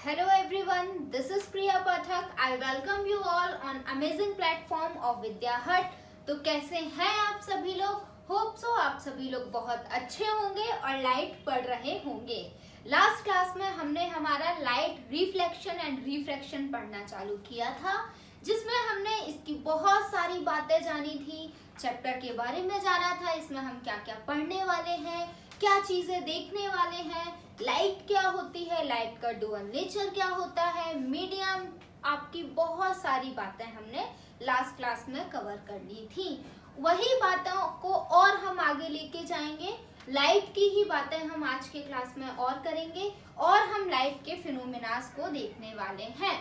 Hello everyone, this is Priya Pathak. I welcome you all on amazing platform of Vidya Hut. तो कैसे हैं आप सभी लोग? होप सो आप सभी लोग बहुत अच्छे होंगे और लाइट पढ़ रहे होंगे। लास्ट क्लास में हमने हमारा लाइट रिफ्लेक्शन एंड रिफ्रैक्शन पढ़ना चालू किया था, जिसमें हमने इसकी बहुत सारी बातें जानी थी, चैप्टर के बारे में जाना था, इसमें हम क्या क्या पढ़ने वाले हैं, क्या चीजें देखने वाले हैं, लाइट क्या होती है, लाइट का डुअल नेचर क्या होता है, मीडियम, आपकी बहुत सारी बातें हमने लास्ट क्लास में कवर कर ली थी। वही बातों को और हम आगे लेके जाएंगे। लाइट की ही बातें हम आज के क्लास में और करेंगे और हम लाइट के फिनोमेनास को देखने वाले हैं।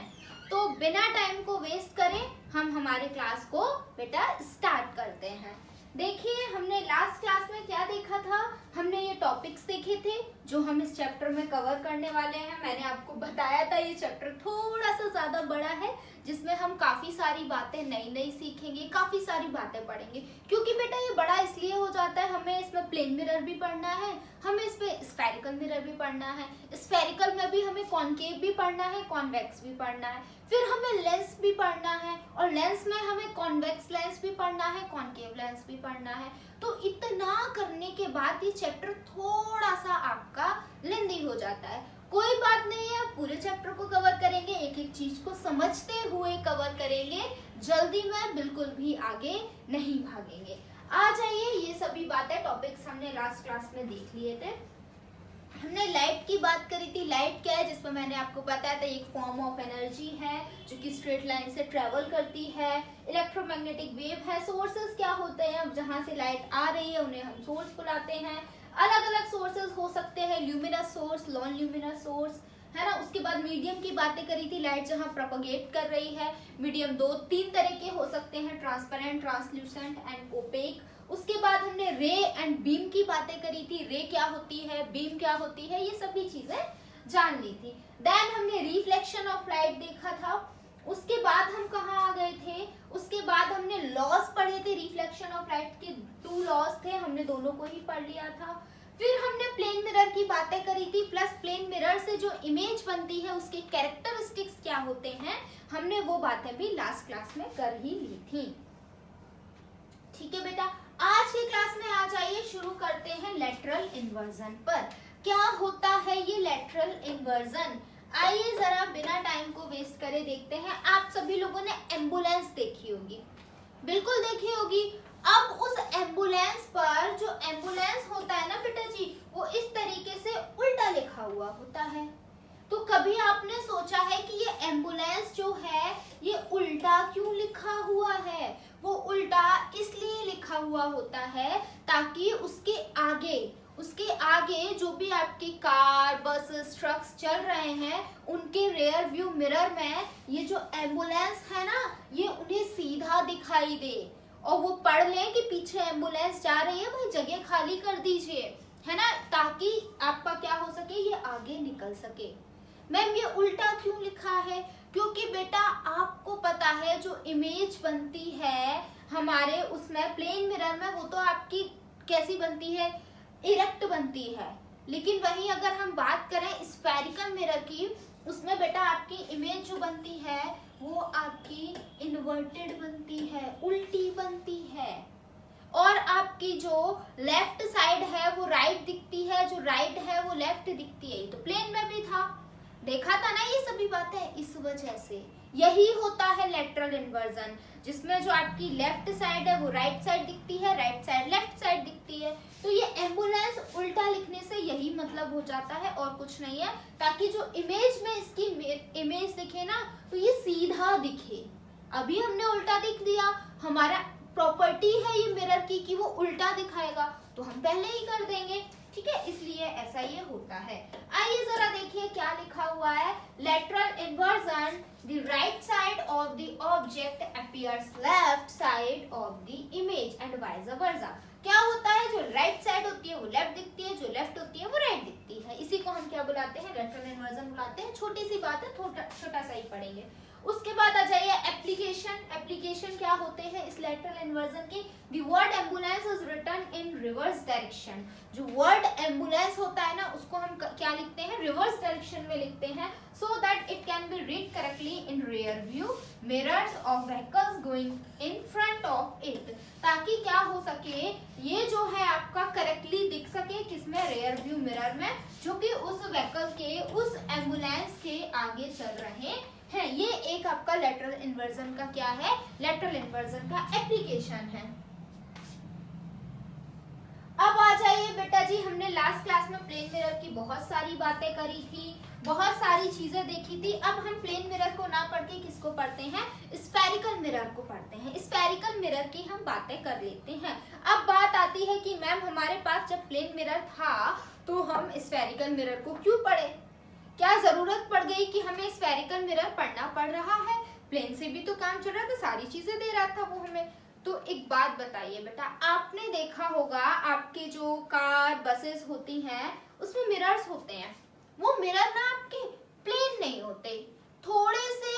तो बिना टाइम को वेस्ट करें हम हमारे क्लास को बेटा स्टार्ट करते हैं। देखिए, हमने लास्ट क्लास में क्या देखा था, हमने ये टॉपिक्स देखे थे जो हम इस चैप्टर में कवर करने वाले हैं। मैंने आपको बताया था ये चैप्टर थोड़ा सा ज्यादा बड़ा है, जिसमें हम काफी सारी बातें नई नई सीखेंगे, काफी सारी बातें पढ़ेंगे। क्योंकि बेटा ये बड़ा इसलिए हो जाता है, हमें इसमें प्लेन मिरर भी पढ़ना है, हमें इसमें स्फेरिकल मिरर भी पढ़ना है, स्फेरिकल में भी हमें कॉनकेव भी पढ़ना है, कॉन्वेक्स भी पढ़ना है, फिर हमें लेंस भी पढ़ना है और लेंस में हमें कॉन्वेक्स लेंस भी पढ़ना है, कॉनकेव लेंस भी पढ़ना है। तो इतना करने के बाद ये चैप्टर थोड़ा सा आपका लेंदी हो जाता है। कोई बात नहीं है, पूरे चैप्टर को कवर करेंगे, एक एक चीज को समझते हुए कवर करेंगे, जल्दी में बिल्कुल भी आगे नहीं भागेंगे। आ जाइए, ये सभी बातें टॉपिक्स हमने लास्ट क्लास में देख लिए थे। हमने लाइट की बात करी थी। लाइट क्या है, जिसमें मैंने आपको बताया था एक फॉर्म ऑफ एनर्जी है जो कि स्ट्रेट लाइन से ट्रेवल करती है, इलेक्ट्रोमैग्नेटिक वेव है। सोर्सेस क्या होते हैं, जहां से लाइट आ रही है उन्हें हम सोर्स बुलाते हैं। अलग अलग सोर्सेस हो सकते हैं, luminous source, non luminous source, है ना। उसके बाद मीडियम की बातें करी थी, लाइट जहां प्रोपगेट कर रही है। मीडियम दो तीन तरह के हो सकते हैं, ट्रांसपेरेंट, ट्रांसल्यूसेंट एंड ओपेक। उसके बाद हमने रे एंड बीम की बातें करी थी, रे क्या होती है, बीम क्या होती है, ये सभी चीजें जान ली थी। देन हमने रिफ्लेक्शन ऑफ लाइट देखा था। उसके बाद हम कहाँ आ गए थे, उसके बाद हमने लॉस पढ़े थे। रिफ्लेक्शन ऑफ लाइट के 2 लॉस थे, हमने दोनों को ही पढ़ लिया था। फिर हमने प्लेन मिरर की बातें करी थी, प्लस प्लेन मिरर से जो इमेज बनती है उसके कैरेक्टरिस्टिक्स क्या होते हैं, हमने वो बातें भी लास्ट क्लास में कर ही ली थी। ठीक है बेटा, आज की क्लास में आ जाइए, शुरू करते हैं लेटरल इन्वर्जन पर। क्या होता है ये लेटरल इन्वर्जन? आइए जरा बिना टाइम को वेस्ट करे देखते हैं। आप सभी लोगों ने एम्बुलेंस देखी होगी, बिल्कुल देखी होगी। अब उस एम्बुलेंस पर जो एम्बुलेंस होता है ना बेटा जी, वो इस तरीके से उल्टा लिखा हुआ होता है। तो कभी आपने सोचा है कि ये एम्बुलेंस जो है ये उल्टा क्यों लिखा हुआ है? वो उल्टा इसलिए लिखा हुआ होता है ताकि उसके आगे जो भी आपकी कार, बसेस, ट्रक्स चल रहे हैं, उनके रेयर व्यू मिरर में ये जो एम्बुलेंस है ना, ये उन्हें सीधा दिखाई दे और वो पढ़ लें कि पीछे एम्बुलेंस जा रही है, भाई जगह खाली कर दीजिए, है ना, ताकि आपका क्या हो सके, ये आगे निकल सके। मैम ये उल्टा क्यों लिखा है? क्योंकि बेटा आपको पता है जो इमेज बनती है हमारे उसमें प्लेन मिरर में, वो तो आपकी कैसी बनती है, इरेक्ट बनती है। लेकिन वहीं अगर हम बात करें स्फेरिकल मिरर की, उसमें बेटा आपकी इमेज जो बनती है वो आपकी इन्वर्टेड बनती है, उल्टी बनती है। और आपकी जो लेफ्ट साइड है वो राइट दिखती है, जो राइट है वो लेफ्ट दिखती है। तो प्लेन में भी था, देखा था ना ये सभी बातें। इस वजह से यही होता है लेटरल इन्वर्जन, जिसमें जो आपकी लेफ्ट साइड है वो राइट साइड दिखती है, राइट साइड लेफ्ट साइड दिखती है। तो ये एम्बुलेंस उल्टा लिखने से यही मतलब हो जाता है और कुछ नहीं है, ताकि जो इमेज में इसकी इमेज दिखे ना, तो ये सीधा दिखे। अभी हमने उल्टा दिख दिया, हमारा प्रॉपर्टी है ये मिरर की कि वो उल्टा दिखाएगा, तो हम पहले ही कर देंगे। ठीक है, इसलिए ऐसा ये होता है। आइए जरा देखिए क्या लिखा हुआ है। Lateral inversion, the right side of the object appears left side of the image and vice versa. क्या होता है, जो राइट साइड होती है वो लेफ्ट दिखती है, जो लेफ्ट होती है वो राइट दिखती है। इसी को हम क्या बुलाते हैं, लेटरल इन्वर्जन बुलाते हैं। छोटी सी बात है, छोटा सा ही पढ़ेंगे। उसके बाद आ जाइए एप्लीकेशन। एप्लीकेशन क्या होते हैं इस लेटरल इन्वर्जन की? The word ambulance is written in reverse direction। जो वर्ड एम्बुलेंस होता है ना, उसको हम क्या लिखते हैं, रिवर्स डायरेक्शन में लिखते हैं so that it can be read correctly in rear view mirrors of vehicles going in front of it, ताकि क्या हो सके, ये जो है आपका करेक्टली दिख सके किसमें, रेयर व्यू मिरर में, जो कि उस व्हीकल के, उस एम्बुलेंस के आगे चल रहे हैं। ये एक आपका लेटरल इन्वर्जन का क्या है, लेटरल इन्वर्जन का एप्लीकेशन है। अब आ जाइए बेटा जी, हमने लास्ट क्लास में प्लेन मिरर की बहुत सारी बातें करी थी, बहुत सारी चीजें देखी थी। अब हम प्लेन मिरर को ना पढ़ के किसको पढ़ते हैं, स्फेरिकल मिरर को पढ़ते हैं। स्फेरिकल मिरर की हम बातें कर लेते हैं। अब बात आती है कि मैम हमारे पास जब प्लेन मिरर था तो हम स्फेरिकल मिरर को क्यों पढ़े, क्या जरूरत पड़ गई कि हमें स्फेरिकल मिरर पढ़ना पड़ रहा है, प्लेन से भी तो काम चल रहा था, सारी चीजें दे रहा था वो हमें। तो एक बात बताइए बेटा, आपने देखा होगा आपके जो कार बसेस होती हैं उसमें मिरर्स होते हैं, वो मिरर ना आपके प्लेन नहीं होते, थोड़े से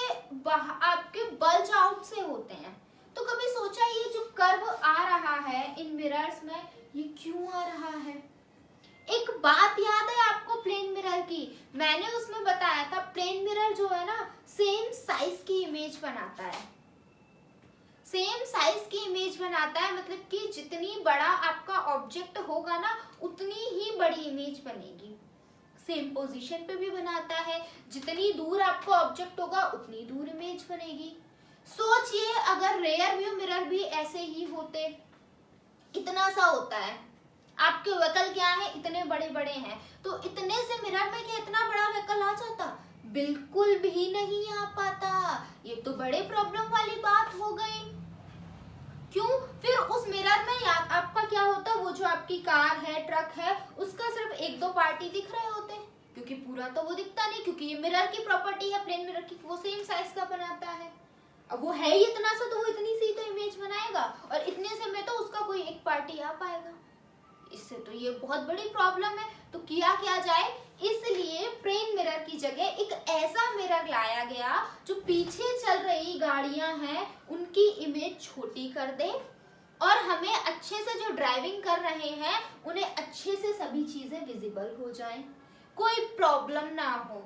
आपके बल्ज आउट से होते हैं। तो कभी सोचा ये जो कर्व आ रहा है इन मिरर्स में, ये क्यों आ रहा है? एक बात याद है आपको प्लेन मिरर की, मैंने उसमें बताया था प्लेन मिरर जो है ना सेम साइज की इमेज बनाता है, सेम साइज की इमेज बनाता है, मतलब कि जितनी बड़ा आपका ऑब्जेक्ट होगा ना उतनी ही बड़ी इमेज बनेगी। सेम पोजीशन पे भी बनाता है, जितनी दूर आपका ऑब्जेक्ट होगा उतनी दूर इमेज बनेगी। सोचिए अगर रेयर व्यू मिरर भी ऐसे ही होते, इतना सा होता है, आपके व्हीकल क्या है, इतने बड़े बड़े हैं, तो इतने से मिरर में क्या इतना बड़ा व्हीकल आ जाता? बिल्कुल भी नहीं आ पाता। ये तो बड़े प्रॉब्लम वाली बात हो गई। क्यों? फिर उस मिरर में आपका क्या होता, वो जो आपकी कार है, ट्रक है, उसका सिर्फ एक दो पार्ट ही दिख रहे होते, क्योंकि पूरा तो वो दिखता नहीं, क्योंकि ये मिरर की प्रॉपर्टी है प्लेन मिरर की, वो सेम साइज का बनाता है। अब वो है ही इतना सा, तो वो इतनी सी तो इमेज बनाएगा, और इतने से में तो उसका कोई एक पार्ट ही आ पाएगा। इससे तो ये बहुत बड़ी प्रॉब्लम है। तो किया क्या जाए, इसलिए प्लेन मिरर की जगह एक ऐसा मिरर लाया गया जो पीछे चल रही गाड़ियां हैं उनकी इमेज छोटी कर दे, और हमें अच्छे से जो ड्राइविंग कर रहे हैं उन्हें अच्छे से सभी चीजें विजिबल हो जाएं, कोई प्रॉब्लम ना हो।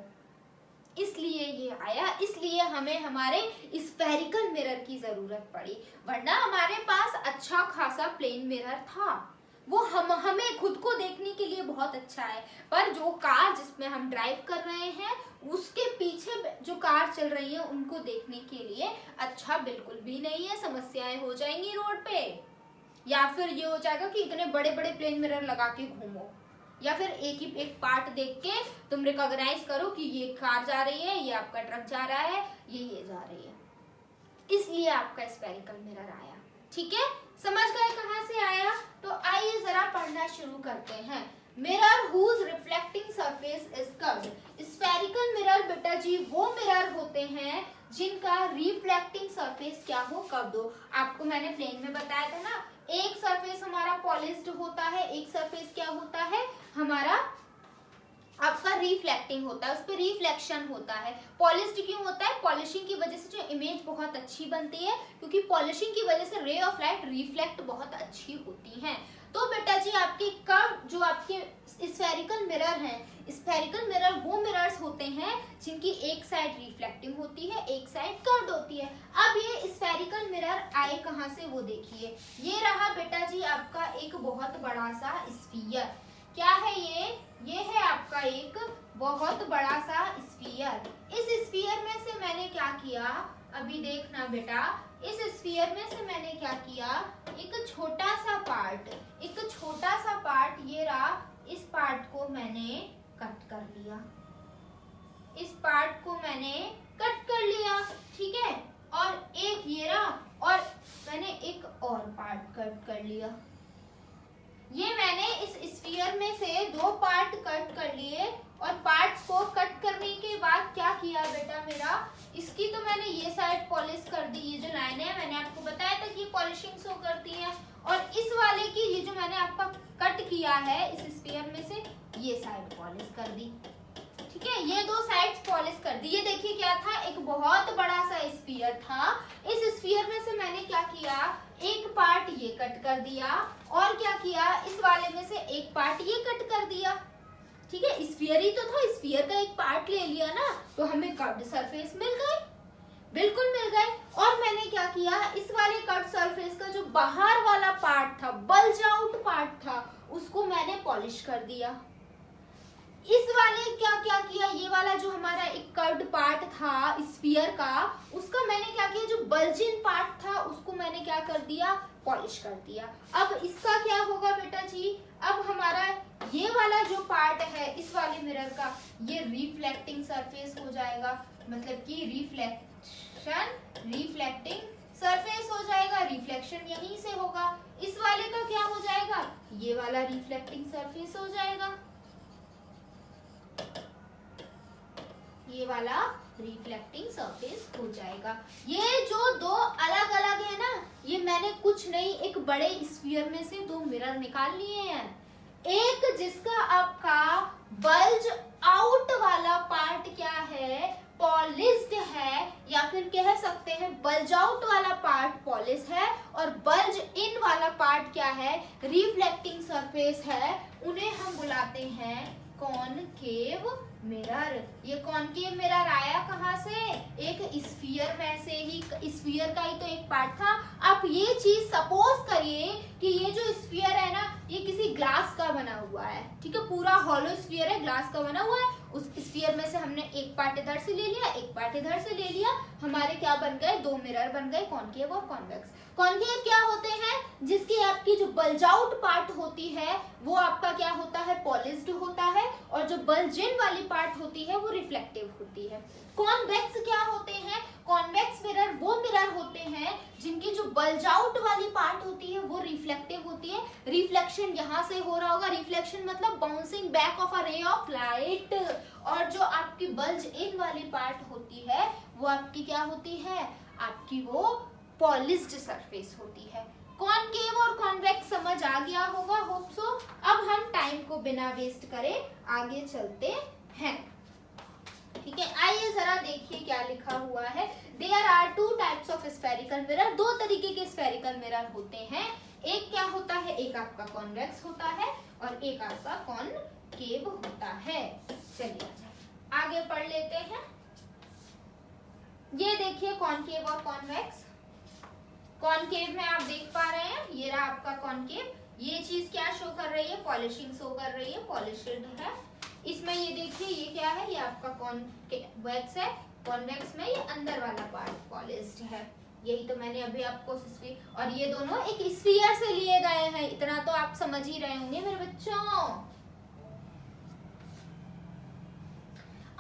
इसलिए ये आया, इसलिए हमें हमारे स्फेरिकल मिरर की जरूरत पड़ी, वरना हमारे पास अच्छा खासा प्लेन मिरर था, वो हमें खुद को देखने के लिए बहुत अच्छा है, पर जो कार जिसमें हम ड्राइव कर रहे हैं उसके पीछे जो कार चल रही है उनको देखने के लिए अच्छा बिल्कुल भी नहीं है। समस्याएं हो जाएंगी रोड पे, या फिर ये हो जाएगा कि इतने बड़े बड़े प्लेन मिरर लगा के घूमो, या फिर एक पार्ट देख के तुम रिकॉग्नाइज करो कि ये कार जा रही है, ये आपका ट्रक जा रहा है, ये जा रही है। इसलिए आपका स्फेरिकल मिरर आया। ठीक है, समझ गए कहां से आया? तो आइए जरा पढ़ना शुरू करते हैं। Mirror whose reflecting surface is curved. Spherical mirror बेटा जी वो मिरर होते हैं जिनका रिफ्लेक्टिंग सरफेस क्या हो, कर्व्ड हो। आपको मैंने प्लेन में बताया था ना, एक सरफेस हमारा पॉलिश्ड होता है, एक सरफेस क्या होता है हमारा आपका रिफ्लेक्टिंग होता है, उस पर रिफ्लेक्शन होता है। पॉलिश्ड क्यों होता है? पॉलिशिंग की वजह से जो इमेज बहुत अच्छी बनती है, क्योंकि पॉलिशिंग की वजह से रे ऑफ लाइट रिफ्लेक्ट बहुत अच्छी होती है। तो बेटा जी आपके कर्व जो आपके स्फेरिकल मिरर हैं, स्फेरिकल मिरर वो मिरर्स होते हैं जिनकी एक साइड रिफ्लेक्टिंग होती है, एक साइड कर्व्ड होती है। अब ये स्फेरिकल मिरर आए कहाँ से वो देखिए, ये रहा बेटा जी आपका एक बहुत बड़ा सा स्फीयर। क्या है ये है आपका एक बहुत बड़ा सा स्फीयर। इस स्फीयर में से मैंने क्या किया, अभी देखना बेटा, इस स्फीयर में से मैंने क्या किया, एक छोटा सा पार्ट ये रहा, इस पार्ट को मैंने कट कर लिया, इस पार्ट को मैंने कट कर लिया, ठीक है, और एक ये रहा, और मैंने एक और पार्ट कट कर लिया। ये मैंने इस स्फीयर में से दो पार्ट कट कर लिए, और पार्ट्स को कट करने के बाद क्या किया बेटा मेरा, इसकी तो मैंने ये साइड पॉलिश कर दी, ये जो लाइन है मैंने आपको बताया था कि पॉलिशिंग शो करती है, और इस वाले की ये जो मैंने आपका कट किया है इस स्फीयर में से, ये साइड पॉलिश कर दी। ठीक है, ये दो साइड्स पॉलिश कर दी। ये देखिए क्या था, एक बहुत बड़ा सा स्फीयर था, इस स्फीयर में से मैंने क्या किया, एक पार्ट ये कट कर दिया, और क्या किया, इस वाले में से एक पार्ट ये कट कर दिया। ठीक है, स्फीयर ही तो था, स्फीयर का एक पार्ट ले लिया ना तो हमें कर्व्ड सरफेस मिल गए, बिल्कुल मिल गए। और मैंने क्या किया, इस वाले कर्व्ड सरफेस का जो बाहर वाला पार्ट था, बल्ज आउट पार्ट था, उसको मैंने पॉलिश कर दिया। इस वाले क्या किया, ये वाला जो हमारा एक कर्व्ड पार्ट था स्फीयर का, उसका मैंने क्या किया, जो बल्जिन पार्ट था उसको मैंने क्या कर दिया, पॉलिश कर दिया। अब इसका क्या होगा बेटा जी, अब हमारा ये वाला जो पार्ट है इस वाले मिरर का, ये रिफ्लेक्टिंग सरफेस हो जाएगा, मतलब कि रिफ्लेक्टिंग सरफेस हो जाएगा, रिफ्लेक्शन यहीं से होगा। इस वाले का क्या हो जाएगा, ये वाला रिफ्लेक्टिंग सरफेस हो जाएगा, ये वाला रिफ्लेक्टिंग सरफेस हो जाएगा। ये जो दो अलग अलग है ना, ये मैंने कुछ नहीं, एक बड़े स्फीयर में से दो मिरर निकाल लिए हैं। एक जिसका आपका बल्ज आउट वाला पार्ट क्या है, पॉलिश्ड है, या फिर कह सकते हैं बल्ज आउट वाला पार्ट पॉलिश है, और बल्ज इन वाला पार्ट क्या है, रिफ्लेक्टिंग सरफेस है। उन्हें हम बुलाते हैं कॉनकेव मिरर। ये कॉनकेव मिरर आया कहाँ से, एक स्फीयर में से ही, स्फीयर का ही तो एक पार्ट था। आप ये चीज सपोज करिए कि ये जो स्फीयर है ना, ये किसी ग्लास का बना हुआ है, ठीक है, पूरा हॉलो स्फीयर है, ग्लास का बना हुआ है। उस स्फीयर में से हमने एक पार्ट इधर से ले लिया, एक पार्ट इधर से ले लिया, हमारे क्या बन गए, दो मिरर बन गए, कॉनकेव और कॉन्वेक्स। कॉनकेव क्या होते हैं, जिसकी आपकी जो बल्ज आउट पार्ट होती है वो आपका क्या होता है, पॉलिश्ड होता है, और जो बल्ज इन वाली पार्ट होती है वो रिफ्लेक्टिव होती है। कॉन्वेक्स क्या होते हैं, कॉन्वेक्स मिरर वो मिरर होते हैं जिनकी जो बल्ज आउट वाली पार्ट होती है वो रिफ्लेक्टिव होती है। रिफ्लेक्शन यहाँ से हो रहा होगा, रिफ्लेक्शन मतलब बाउंसिंग बैक ऑफ अ रे ऑफ लाइट, और जो आपकी बल्ज इन वाली पार्ट होती है वो आपकी क्या होती है, आपकी वो पॉलिश्ड सरफेस होती है। कॉनकेव और कॉन्वेक्स समझ आ गया होगा, होप सो। अब हम टाइम को बिना वेस्ट करे आगे चलते हैं, ठीक है। आइए जरा देखिए क्या लिखा हुआ है। There are two types of spherical mirror, दो तरीके के स्फेरिकल मिरर होते हैं। एक क्या होता है, एक आपका कॉन्वेक्स होता है और एक आपका कॉनकेव होता है। चलिए आगे पढ़ लेते हैं। ये देखिए कॉनकेव और कॉन्वेक्स। कॉनकेव में आप देख पा रहे हैं, ये रहा आपका कॉनकेव। ये चीज क्या शो कर रही है, पॉलिशिंग शो कर रही है, पॉलिश्ड है। इसमें ये देखिए ये क्या है, ये आपका कॉन्वेक्स है। कॉन्वेक्स में ये अंदर वाला पार्ट पॉलिश्ड है। यही तो मैंने अभी आपको, और ये दोनों एक स्फीयर से लिए गए हैं, इतना तो आप समझ ही रहे होंगे मेरे बच्चों।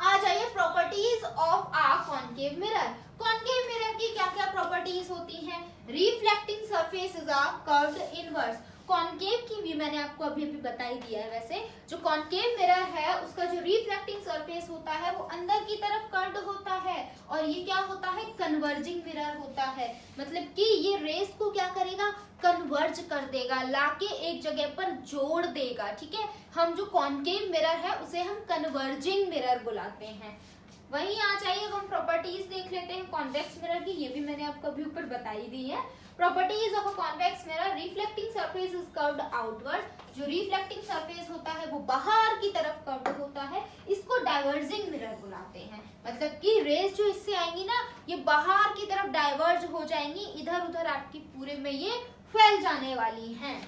आ जाइए properties of a concave mirror. Concave mirror की क्या क्या प्रॉपर्टीज होती हैं, reflecting surface is a curved inverse. Concave की भी मैंने आपको अभी बताई दिया है। वैसे जो कॉनकेव मिरर है उसका जो रिफ्लेक्टिंग सरफेस होता है वो अंदर की तरफ कर्व्ड होता है, और ये क्या होता है, कन्वर्जिंग मिरर होता है। मतलब कि ये रेस को क्या करेगा, कन्वर्ज कर देगा, लाके एक जगह पर जोड़ देगा, ठीक है। हम जो कॉनकेव मिरर है उसे हम कन्वर्जिंग मिरर बुलाते हैं। वहीं आ जाइए हम प्रॉपर्टीज देख लेते हैं कॉन्वेक्स मिरर की। ये भी मैंने आपको अभी ऊपर बताई दी है। Properties of a convex mirror, reflecting surface is curved outward. जो रिफ्लेक्टिंग सरफेस होता है वो बाहर की तरफ कर्व्ड होता है, इसको डाइवर्जिंग मिरर बुलाते हैं। मतलब कि रेस जो इससे आएंगी ना, ये बाहर की तरफ डाइवर्ज हो जाएंगी, इधर उधर आपकी पूरे में ये फैल जाने वाली हैं।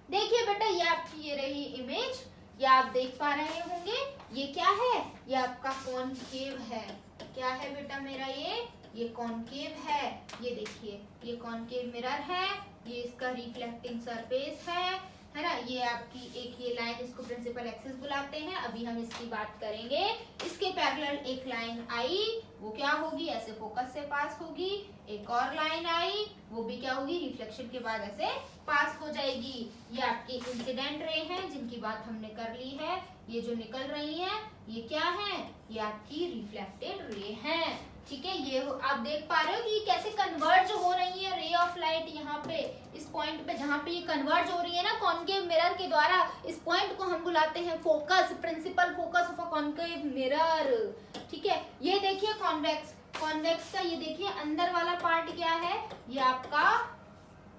देखिए बेटा, ये आपकी ये रही इमेज, ये आप देख पा रहे होंगे। ये क्या है, ये आपका कॉनकेव है। क्या है बेटा मेरा, ये कॉनकेव है। ये देखिए ये कॉनकेव मिरर है, ये इसका रिफ्लेक्टिंग सरफेस है ना। ये आपकी एक ये लाइन, इसको प्रिंसिपल एक्सिस बुलाते हैं, अभी हम इसकी बात करेंगे। इसके पैरेलल एक लाइन आई, वो क्या होगी, ऐसे फोकस से पास होगी। एक और लाइन आई, वो भी क्या होगी, रिफ्लेक्शन के बाद ऐसे पास हो जाएगी। ये आपकी इंसिडेंट रे हैं जिनकी बात हमने कर ली है। ये जो निकल रही हैं ये क्या है, ये आपकी रिफ्लेक्टेड रे हैं, ठीक है। ये आप देख पा रहे हो कि कैसे कन्वर्ज हो रही है रे ऑफ लाइट। यहाँ पे इस पॉइंट पे जहाँ पे ये कन्वर्ज हो रही है ना कॉनकेव मिरर के द्वारा, इस पॉइंट को हम बुलाते हैं focus, principal focus of a concave mirror, ठीक है। ये देखिए कॉन्वेक्स, कॉन्वेक्स का ये देखिए अंदर वाला पार्ट क्या है, ये आपका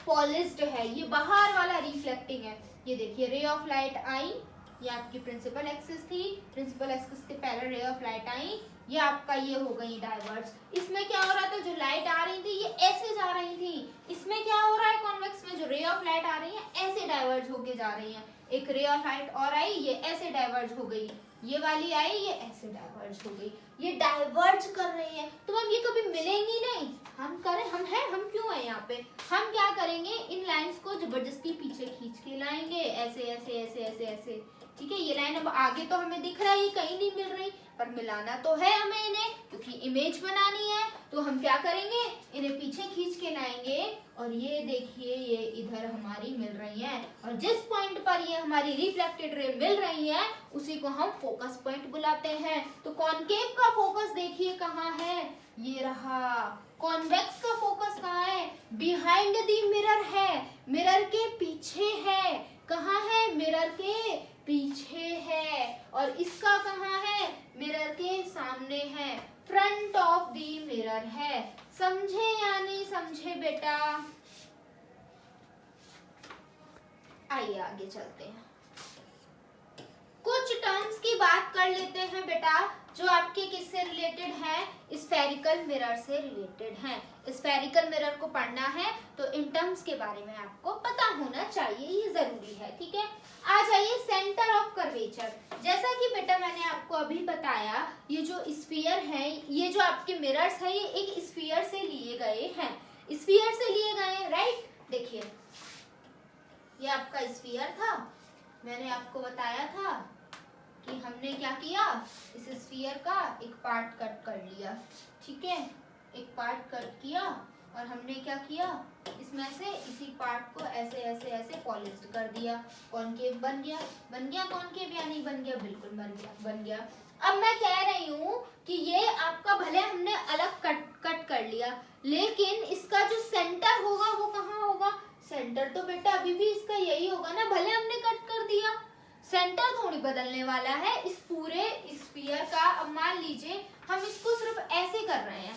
पॉलिश्ड है, ये बाहर वाला रिफ्लेक्टिंग है। ये देखिए रे ऑफ लाइट आई, ये आपकी प्रिंसिपल एक्सिस थी, प्रिंसिपल एक्सिस के पैरेलल रे ऑफ लाइट आई, ये आपका ये हो गई डाइवर्ज। इसमें क्या हो रहा था, जो लाइट आ रही थी ये ऐसे जा रही थी, इसमें क्या हो रहा है कॉन्वेक्स में, जो रे ऑफ लाइट आ रही है ऐसे डाइवर्ज होके जा रही है। एक रे ऑफ लाइट और आई, ये ऐसे डाइवर्ज हो गई, ये वाली आई, ये ऐसे डाइवर्ज हो गई, ये डाइवर्ज कर रही है। तो मैम ये कभी मिलेंगी नहीं, हम करें, हम हैं, हम क्यों है यहाँ पे, हम क्या करेंगे, इन लाइंस को जबरदस्ती पीछे खींच के लाएंगे, ऐसे ऐसे ऐसे ऐसे ऐसे, ठीक है। ये लाइन अब आगे तो हमें दिख रहा है, ये कहीं नहीं मिल रही, पर मिलाना तो है हमें इन्हें, क्योंकि इमेज बनानी है। तो हम क्या करेंगे, इन्हें पीछे खींच के लाएंगे, और ये देखिए ये इधर हमारी मिल रही है, और जिस पॉइंट पर ये हमारी रिफ्लेक्टेड रे मिल रही है उसी को हम फोकस पॉइंट बुलाते हैं। तो कॉनकेव का फोकस देखिए कहाँ है, ये रहा। कॉन्वेक्स का फोकस कहाँ है, बिहाइंड द मिरर है, मिरर के पीछे है। कहाँ है, मिरर के पीछे है। और इसका कहाँ है, मिरर के सामने है, फ्रंट ऑफ दी मिरर है। समझे या नहीं समझे बेटा? आइए आगे चलते हैं, कुछ टर्म्स की बात कर लेते हैं बेटा, जो आपके किससे रिलेटेड है, स्फेरिकल मिरर से रिलेटेड है। स्फेरिकल मिरर को पढ़ना है तो इन टर्म्स के बारे में आपको पता होना चाहिए, ये जरूरी है, ठीक है। आ जाइए सेंटर ऑफ कर्वेचर। जैसा कि बेटा मैंने आपको अभी बताया, ये जो स्फीयर है, ये जो आपके मिरर्स है, ये एक स्फीयर से लिए गए हैं, स्फीयर से लिए गए हैं, राइट। देखिए ये आपका स्फीयर था, मैंने आपको बताया था कि हमने क्या किया, इस स्फीयर का एक पार्ट कट कर लिया, ठीक है, एक पार्ट कट किया, और हमने क्या किया, इसमें से इसी पार्ट को ऐसे ऐसे ऐसे पॉलिश्ड कर दिया, कॉनकेव बन गया। बन गया कॉनकेव या नहीं बन गया? बिल्कुल बन गया। अब मैं कह रही हूँ कि ये आपका भले हमने अलग कट कर लिया, लेकिन इसका जो सेंटर होगा वो कहाँ होगा, सेंटर तो बेटा अभी भी इसका यही होगा ना, भले हमने कट कर दिया, सेंटर थोड़ी बदलने वाला है इस पूरे स्फीयर का। अब मान लीजिए हम इसको सिर्फ ऐसे कर रहे हैं,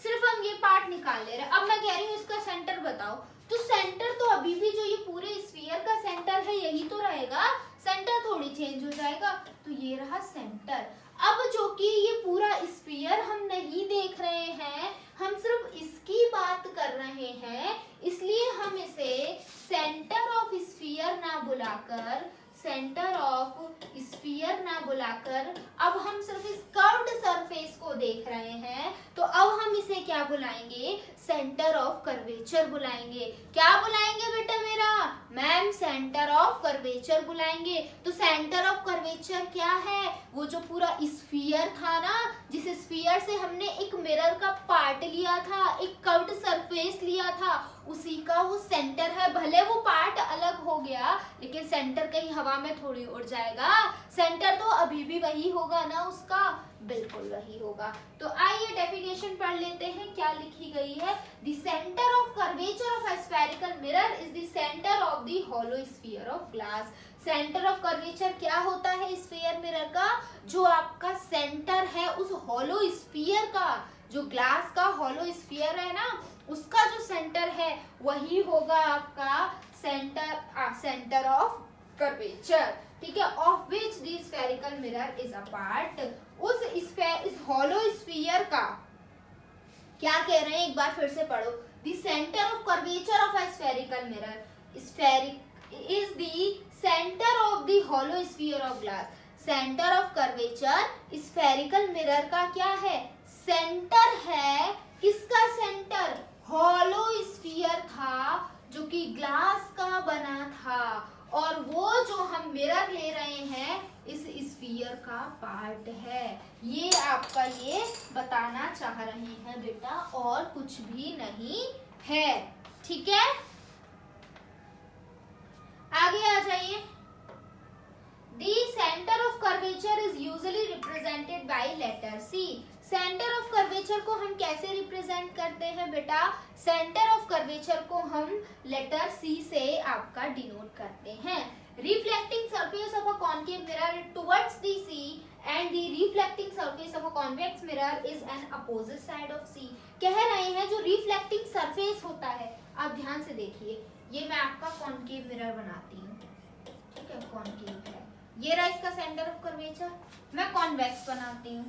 सिर्फ हम ये पार्ट निकाल ले रहे हैं। अब मैं कह रही हूँ इसका सेंटर बताओ, तो सेंटर तो अभी भी जो ये पूरे स्फीयर का सेंटर है यही तो रहेगा, सेंटर थोड़ी चेंज हो जाएगा। तो ये रहा सेंटर। अब जो कि ये पूरा स्फीयर हम नहीं देख रहे हैं, हम सिर्फ इसकी बात कर रहे हैं, इसलिए हम इसे सेंटर ऑफ स्फीयर ना बुलाकर, सेंटर ऑफ स्फीयर ना बुलाकर अब हम सिर्फ इस कर्व्ड सरफेस को देख रहे हैं, तो अब हम इसे क्या बुलाएंगे, सेंटर ऑफ कर्वेचर बुलाएंगे। क्या बुलाएंगे बेटा मेरा, मैम सेंटर ऑफ कर्वेचर बुलाएंगे। तो सेंटर ऑफ कर्वेचर क्या है, वो जो पूरा स्फीयर था ना, जिस स्फीयर से हमने एक मिरर का पार्ट लिया था, एक कर्व्ड सरफेस लिया था, उसी का वो सेंटर है। भले वो पार्ट अलग हो गया, लेकिन सेंटर कहीं हवा में थोड़ी उड़ जाएगा, सेंटर तो अभी भी वही होगा ना उसका, बिल्कुल वही होगा। तो आइए डेफिनेशन पढ़ लेते हैं, क्या लिखी गई है। The centre of curvature of a spherical mirror is the centre of the hollow sphere of glass. Centre of curvature क्या होता है स्फीयर मिरर का, जो आपका सेंटर है उस होलो स्फीयर का, जो ग्लास का होलो स्फीयर है ना, उसका जो सेंटर है वही होगा आपका सेंटर ऑफ कर्वेचर, ठीक है, of which the spherical mirror is a part. इस होलो स्फीयर का क्या कह रहे हैं, एक बार फिर से पढ़ो। The centre of curvature of a spherical mirror is the centre of the hollow sphere of glass. Centre of curvature spherical mirror का क्या है, सेंटर है। किसका सेंटर, होलो स्फीयर था जो कि ग्लास का बना था, और वो जो हम मिरर ले रहे हैं इस स्फीयर का पार्ट है। ये आपका ये बताना चाह रही हैं बेटा, और कुछ भी नहीं है, ठीक है। आगे आ जाइए। The center of curvature is usually represented by letter C. Centre of curvature को हम कैसे रिप्रेजेंट करते हैं बेटा, सेंटर ऑफ कर्वेचर को हम लेटर C से आपका डिनोट करते हैं। Reflecting surface of a concave mirror towards the C and the reflecting surface of a convex mirror is an opposite side of C. कह रहे हैं जो रिफ्लेक्टिंग सरफेस होता है, आप ध्यान से देखिए, ये मैं आपका कॉनकेव मिरर बनाती हूँ, कॉनकेव है। ये रहा इसका सेंटर ऑफ कर्वेचर। मैं कॉन्वेक्स बनाती हूँ,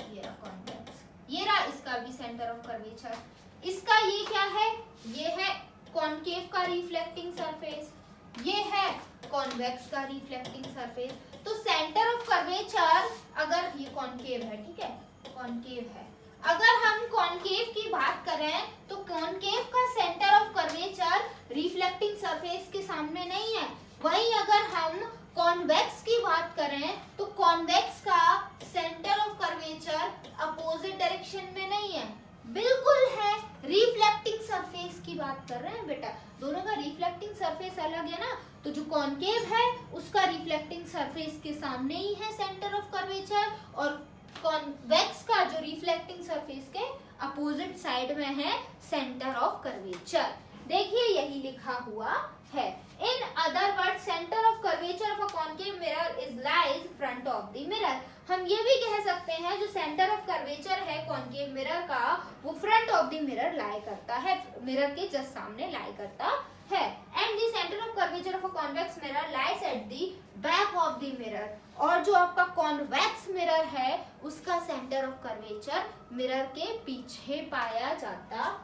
ये रहा कॉन्वेक्स। ये रहा इसका भी सेंटर ऑफ कर्वेचर। इसका ये क्या है, ये है कॉनकेव का रिफ्लेक्टिंग सरफेस, ये है कॉन्वेक्स का रिफ्लेक्टिंग सरफेस। तो सेंटर ऑफ कर्वेचर, अगर ये कॉनकेव है, ठीक है, कॉनकेव है, अगर हम कॉनकेव की बात करें तो कॉनकेव का centre of curvature reflecting surface के सामने नहीं है। वहीं अगर हम कॉन्वेक्स की बात करें तो कॉन्वेक्स का centre of curvature opposite direction में नहीं है, बिल्कुल है रिफ्लेक्टिंग सरफेस की बात कर रहे हैं बेटा। दोनों का रिफ्लेक्टिंग सरफेस अलग है ना, तो जो कॉनकेव है उसका रिफ्लेक्टिंग सरफेस के सामने ही है सेंटर ऑफ कर्वेचर, और कॉन्वेक्स का जो रिफ्लेक्टिंग सरफेस के अपोजिट साइड में है सेंटर ऑफ कर्वेचर। देखिए यही लिखा हुआ है। In other word centre of curvature of a concave mirror is lies front of the mirror. हम ये भी कह सकते हैं जो सेंटर ऑफ कर्वेचर है कॉनकेव मिरर का, वो फ्रंट ऑफ द मिरर लाई करता है, मिरर के जस्ट सामने लाई करता है। And the centre of curvature of a convex mirror lies at the back of the mirror. और जो आपका कॉन्वेक्स मिरर है उसका सेंटर ऑफ कर्वेचर मिरर के पीछे पाया जाता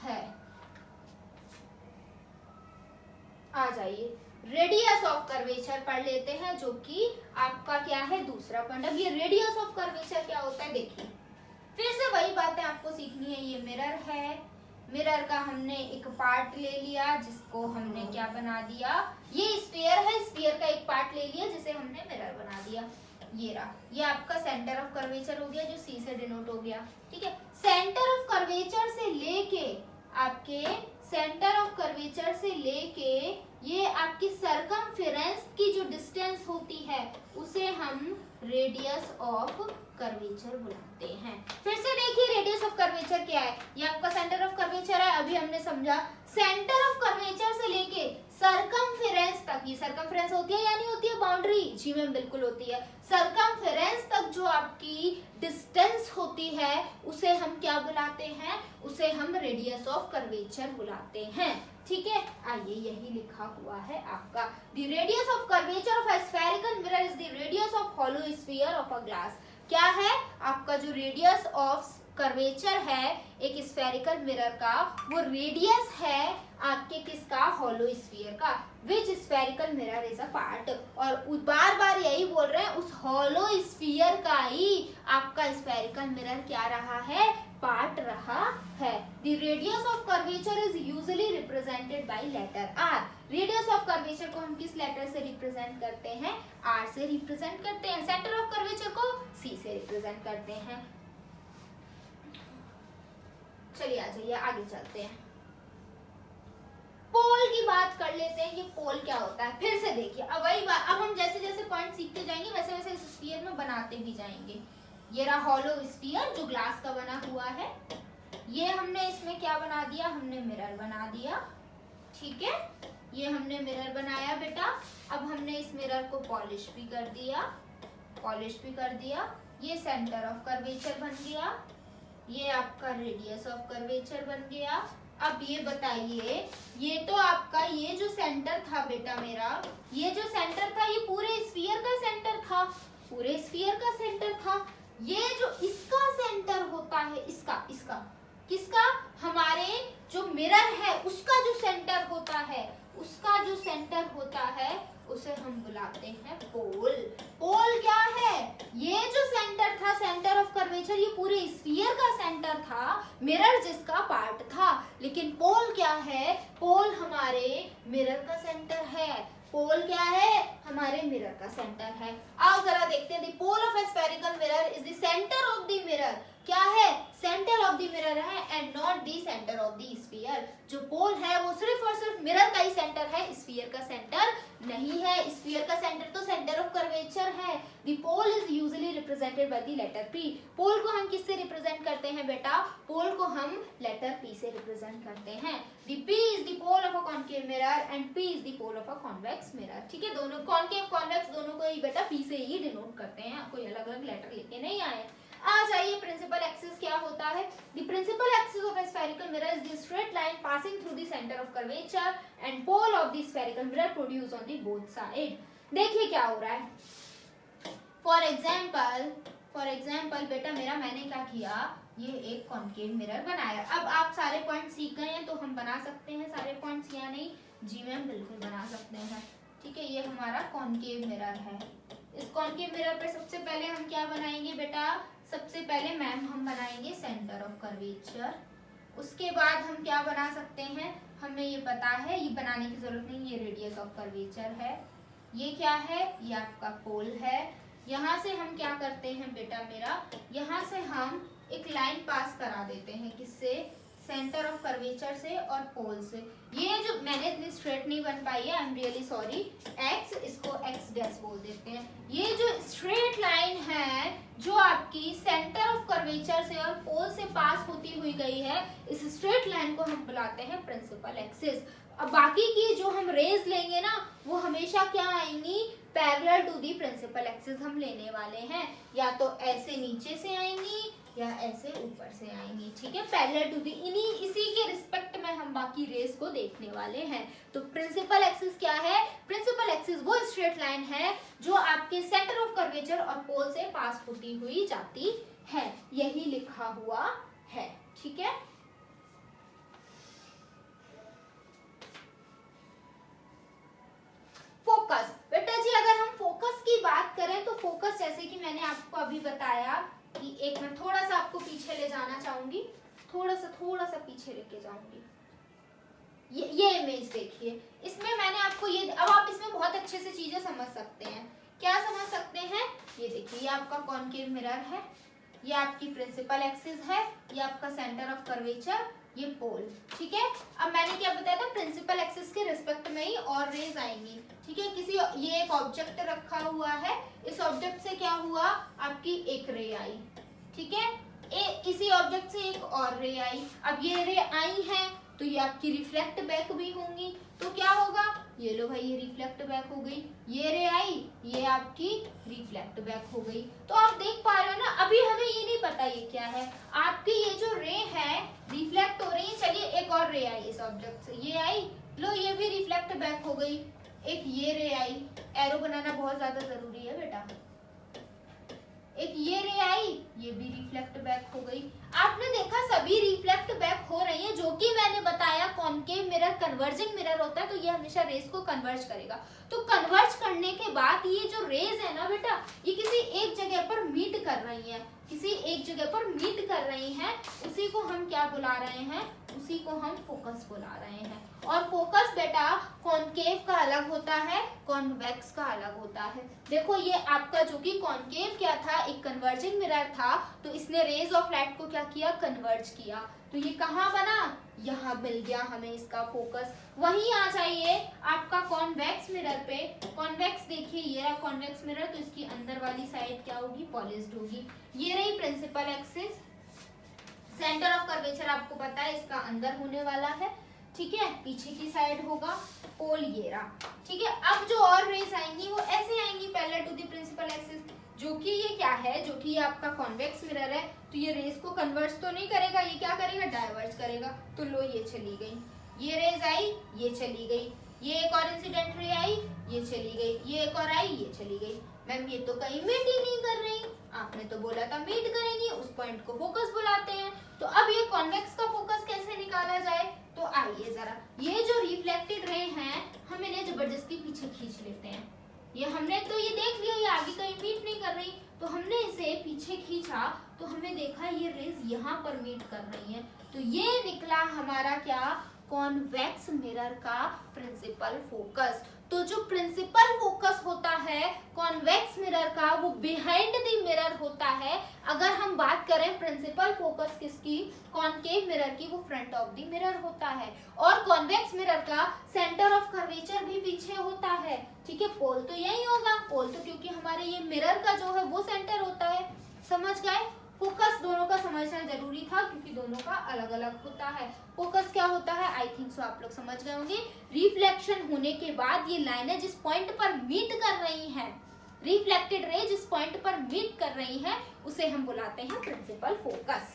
है। आ जाइए रेडियस ऑफ कर्वेचर पढ़ लेते हैं, जो कि आपका क्या है दूसरा पॉइंट। अब ये रेडियस ऑफ कर्वेचर क्या होता है देखिए, फिर से वही बातें आपको सीखनी है। ये मिरर है, मिरर का हमने एक पार्ट ले लिया जिसको हमने क्या बना दिया, ये स्फीयर है, स्फीयर का एक पार्ट ले लिया जिसे हमने मिरर बना दिया। ये रहा, ये आपका सेंटर ऑफ कर्वेचर हो गया जो सी से डिनोट हो गया, ठीक है। सेंटर ऑफ कर्वेचर से लेके आपके सेंटर ऑफ कर्वेचर से लेके ये आपकी सरकमफेरेंस की जो डिस्टेंस होती है उसे हम रेडियस ऑफ कर्वेचर बुलाते हैं। फिर से देखिए रेडियस ऑफ कर्वेचर क्या है, ये आपका सेंटर ऑफ कर्वेचर है। अभी हमने समझा सेंटर ऑफ कर्वेचर से लेके सरकमफेरेंस तक, ये सरकमफेरेंस होती है या नहीं होती है, बाउंड्री जी में बिल्कुल होती है। सरकमफेरेंस तक जो आपकी डिस्टेंस होती है उसे हम क्या बुलाते हैं, उसे हम रेडियस ऑफ कर्वेचर बुलाते हैं, ठीक है। आइए यही लिखा हुआ है आपका, the radius of curvature of a spherical mirror is the radius of hollow sphere of a glass. क्या है आपका जो रेडियस ऑफ कर्वेचर है एक स्फेरिकल मिरर का, वो रेडियस है आपके किसका, हॉलो स्फीयर का, which spherical mirror is a part. और बार बार यही बोल रहे हैं, उस हॉलो स्फीयर का ही आपका स्फेरिकल मिरर क्या रहा है, पार्ट रहा है। The radius of curvature is usually represented by letter R. Radius of curvature को हम किस लेटर से रिप्रेजेंट करते हैं, आर से रिप्रेजेंट करते हैं। सेंटर ऑफ कर्वेचर को सी से रिप्रेजेंट करते हैं। चलिए आ जाइए आगे चलते हैं, पोल की बात कर लेते हैं। ये पोल क्या होता है, फिर से देखिए अब वही बात, अब हम जैसे जैसे पॉइंट सीखते जाएंगे वैसे वैसे इस स्फीयर में बनाते भी जाएंगे। ये रहा हॉलो स्फीयर जो ग्लास का बना हुआ है, ये हमने इसमें क्या बना दिया, हमने मिरर बना दिया, ठीक है। ये हमने मिरर बनाया बेटा, अब हमने इस मिरर को पॉलिश भी कर दिया, पॉलिश भी कर दिया। ये सेंटर ऑफ कर्वेचर बन गया, ये आपका रेडियस ऑफ कर्वेचर बन गया। अब ये बताइए, ये तो आपका ये जो सेंटर था बेटा मेरा, ये जो सेंटर था ये पूरे स्फीयर का सेंटर था, पूरे स्फीयर का सेंटर था। ये जो इसका सेंटर होता है, इसका किसका, हमारे जो मिरर है उसका जो सेंटर होता है, उसका जो सेंटर होता है उसे हम बुलाते हैं पोल। पोल क्या है, ये जो सेंटर था सेंटर ऑफ कर्वेचर, ये पूरे स्फीयर का सेंटर था, मिरर जिसका पार्ट था। लेकिन पोल क्या है, पोल हमारे मिरर का सेंटर है, पोल क्या है, हमारे मिरर का सेंटर है। आओ जरा देखते हैं, the pole of a spherical mirror is the centre of the mirror. क्या है, सेंटर ऑफ द मिरर है and not the centre of the sphere. जो पोल है वो सिर्फ और सिर्फ मिरर का ही सेंटर है, स्फीयर का सेंटर नहीं है। स्फीयर का सेंटर तो सेंटर ऑफ कर्वेचर है। The pole is usually represented by the letter P. Pole को हम किससे रिप्रेजेंट करते हैं बेटा, पोल को हम लेटर पी से रिप्रेजेंट करते हैं। The P is the pole of a concave mirror and P is the pole of a convex mirror, ठीक है। दोनों कॉनकेव कॉन्वेक्स दोनों को ही बेटा पी से ही डिनोट करते हैं, कोई अलग अलग लेटर लेके नहीं आए। आ जाइए प्रिंसिपल एक्सिस क्या होता है। The principal axis of a spherical mirror is the straight line passing through the centre of curvature and pole of the spherical mirror produce on the both side. देखिए क्या हो रहा है। फॉर एग्जाम्पल बेटा मैंने क्या किया, ये एक कॉन्केव मिरर बनाया। अब आप सारे पॉइंट सीख गए हैं तो हम बना सकते हैं सारे पॉइंट्स या नहीं? जी मैम बिल्कुल बना सकते हैं। ठीक है, ये हमारा कॉन्केव मिरर है। इस कॉन्केव मिरर पे सबसे पहले हम क्या बनाएंगे बेटा? सबसे पहले मैम हम बनाएंगे सेंटर ऑफ कर्वेचर। उसके बाद हम क्या बना सकते हैं, हमें ये पता है, ये बनाने की जरूरत नहीं, ये रेडियस ऑफ कर्वेचर है। ये क्या है? ये आपका पोल है। यहाँ से हम क्या करते हैं बेटा यहाँ से हम एक लाइन पास करा देते हैं, किससे? सेंटर ऑफ कर्वेचर से और पोल से। ये जो मैंने इतनी स्ट्रेट नहीं बन पाई है, I am really sorry. X, इसको एक्स डैश बोल देते हैं। ये जो स्ट्रेट लाइन है जो आपकी सेंटर ऑफ कर्वेचर से और पोल से पास होती हुई गई है, इस स्ट्रेट लाइन को हम बुलाते हैं प्रिंसिपल एक्सिस। अब बाकी की जो हम रेज लेंगे ना, वो हमेशा क्या आएंगी? Parallel to the principal axis हम लेने वाले हैं। या तो ऐसे नीचे से आएंगी या ऐसे ऊपर से आएंगी। ठीक है, पैरेलल टू दी, इसी के रिस्पेक्ट में हम बाकी रेस को देखने वाले हैं। तो प्रिंसिपल एक्सिस क्या है? प्रिंसिपल एक्सिस वो स्ट्रेट लाइन है जो आपके सेंटर ऑफ कर्वेचर और पोल से पास होती हुई जाती है। यही लिखा हुआ है। ठीक है, फोकस। बेटा जी अगर हम फोकस की बात करें तो फोकस, जैसे कि मैंने आपको अभी बताया कि एक मैं थोड़ा सा आपको पीछे ले जाना चाहूंगी, थोड़ा सा पीछे लेके जाऊंगी। ये इमेज देखिए, इसमें मैंने आपको ये, अब आप इसमें बहुत अच्छे से चीजें समझ सकते हैं। क्या समझ सकते हैं? ये देखिए, ये आपका कॉन्केव मिरर है, ये आपकी प्रिंसिपल एक्सिस है, ये आपका सेंटर ऑफ कर्वेचर, ये पोल। ठीक है, अब मैंने क्या बताया था? प्रिंसिपल एक्सिस के रिस्पेक्ट में ही और रेज आएंगी। ठीक है, ये एक ऑब्जेक्ट रखा हुआ है, इस ऑब्जेक्ट से क्या हुआ? आपकी एक रे आई। ठीक है, इसी ऑब्जेक्ट से एक और रे आई। अब ये रे आई है तो ये आपकी रिफ्लेक्ट बैक भी होंगी, तो क्या होगा? ये लो भाई, ये रिफ्लेक्ट बैक हो गई। ये रे आई, ये आपकी रिफ्लेक्ट बैक हो गई। तो आप देख पा रहे हो ना, अभी हमें ये नहीं पता ये क्या है। आपकी ये जो रे है रिफ्लेक्ट हो रही है। चलिए एक और रे आई इस ऑब्जेक्ट से, ये आई, लो ये भी रिफ्लेक्ट बैक हो गई। एक ये रे आई, एरो बनाना बहुत ज्यादा जरूरी है बेटा। एक ये रे आई, ये भी रिफ्लेक्ट बैक हो गई। आपने देखा सभी रिफ्लेक्ट बैक हो रही है, जो कि मैंने बताया कॉन्केव मिरर कन्वर्जिंग मिरर होता है, तो ये हमेशा रेस को कन्वर्ज करेगा। तो कन्वर्ज करने के बाद ये जो रेज है ना बेटा, ये किसी एक जगह पर मीट कर रही है, किसी एक जगह पर मीट कर रही हैं, उसी को हम क्या बुला रहे हैं? उसी को हम फोकस बुला रहे हैं। और फोकस बेटा कॉन्केव का अलग होता है, कॉन्वेक्स का अलग होता है। देखो ये आपका जो कि कॉन्केव क्या था, एक कन्वर्जिंग मिरर था, तो इसने रेज ऑफ लाइट को क्या किया? कन्वर्ज किया। तो ये कहाँ बना? यहाँ मिल गया हमें इसका फोकस। वहीं आ जाइए आपका कॉन्वेक्स मिरर पे। कॉन्वेक्स देखिए, ये रहा कॉन्वेक्स मिरर, तो इसकी अंदर वाली साइड क्या होगी? पॉलिश्ड होगी। ये रही principal axis, centre of curvature आपको पता है इसका अंदर होने वाला है। ठीक है, पीछे की साइड होगा पोल, ये रहा। ठीक है, अब जो और रेज आएंगी वो ऐसे आएंगी parallel to the principal axis, जो कि ये क्या है? जो कि ये आपका कॉन्वेक्स मिरर है, तो ये रेज को कन्वर्ज तो नहीं करेगा, ये क्या करेगा? डाइवर्ज करेगा। तो लो ये चली गई, ये रेज आई, ये चली गई, ये एक और इंसिडेंट रे आई, ये चली गई, ये एक और आई, ये चली गई। मैम ये तो कहीं मीट ही नहीं कर रही, आपने तो बोला था मीट करेंगी, उस पॉइंट को फोकस बुलाते हैं। तो अब ये कॉन्वेक्स का फोकस कैसे निकाला जाए? तो आइए जरा, ये जो रिफ्लेक्टेड रे हैं हम इन्हें जबरदस्ती पीछे खींच लेते हैं। ये हमने तो ये देख लिया ये आगे कहीं मीट नहीं कर रही, तो हमने इसे पीछे खींचा तो हमने देखा ये रेज यहाँ पर मीट कर रही है। तो ये निकला हमारा क्या? कॉन्वेक्स मिरर का प्रिंसिपल फोकस। तो जो प्रिंसिपल फोकस होता है कॉन्वेक्स मिरर का, वो बिहाइंड द मिरर होता है। अगर हम बात करें प्रिंसिपल फोकस किसकी? कॉन्केव मिरर की, वो फ्रंट ऑफ द मिरर होता है। और कॉन्वेक्स मिरर का सेंटर ऑफ कर्वेचर भी पीछे होता है। ठीक है, पोल तो यही होगा, पोल तो क्योंकि हमारे ये मिरर का जो है वो सेंटर होता है। समझ गए? फोकस दोनों का समझना जरूरी था क्योंकि दोनों का अलग अलग होता है। फोकस क्या होता है? आई थिंक सो आप लोग समझ गए होंगे। रिफ्लेक्शन होने के बाद ये लाइनें जिस पॉइंट पर मीट कर रही हैं, रिफ्लेक्टेड रे जिस पॉइंट पर मीट कर रही है उसे हम बुलाते हैं प्रिंसिपल फोकस।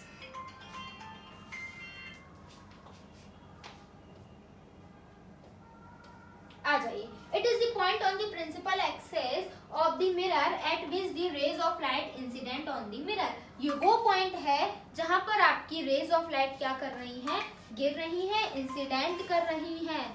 आ जाइए, it is the point on the principal axis of the mirror at which the rays of light incident on the mirror. ये वो पॉइंट है जहां पर आपकी रेज ऑफ लाइट क्या कर रही हैं, गिर रही है, इंसिडेंट कर रही हैं,